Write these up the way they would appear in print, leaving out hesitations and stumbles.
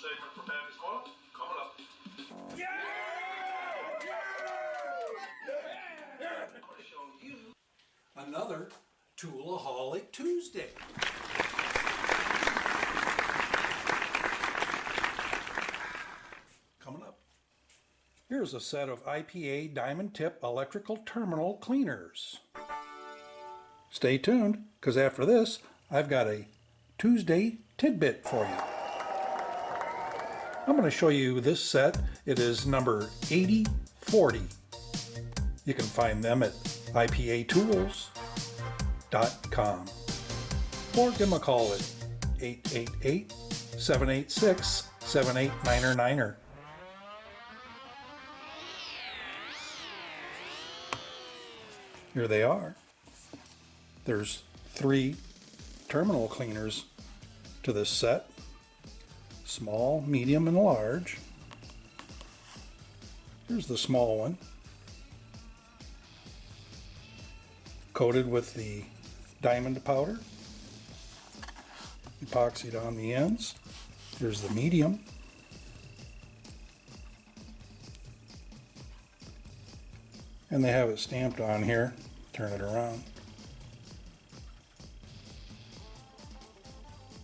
segment for PappysCorner coming up. Yeah! I'm going to show you another Tool-A-Holic Tuesday. Coming up. Here's a set of IPA diamond tip electrical terminal cleaners. Stay tuned, because after this, I've got a Tuesday tidbit for you. I'm going to show you this set. It is number 8040. You can find them at IPAtools.com or give them a call at 888-786-7899. Here they are. There's 3 terminal cleaners to this set. Small, medium, and large. Here's the small one. Coated with the diamond powder. Epoxied on the ends. Here's the medium. And they have it stamped on here. Turn it around.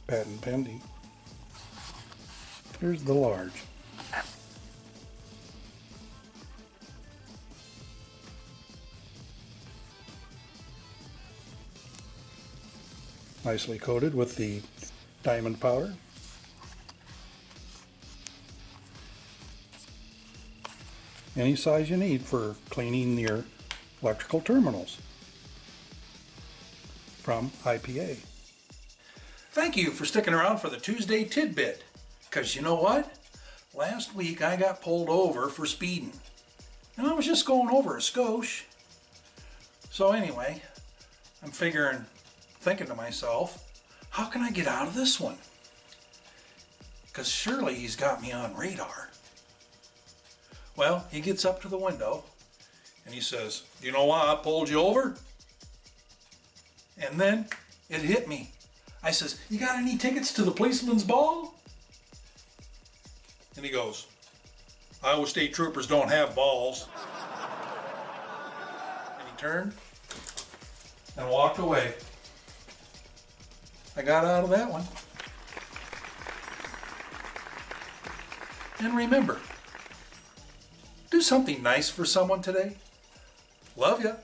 Patent pending. Here's the large. Nicely coated with the diamond powder. Any size you need for cleaning your electrical terminals from IPA. Thank you for sticking around for the Tuesday tidbit, because you know what? Last week I got pulled over for speeding, and I was just going over a skosh. So anyway, I'm thinking to myself, how can I get out of this one? Because surely he's got me on radar. Well, he gets up to the window and he says, "You know why I pulled you over?" And then it hit me. I says, "You got any tickets to the policeman's ball?" And he goes, "Iowa State Troopers don't have balls." And he turned and walked away. I got out of that one. And remember, do something nice for someone today. Love ya.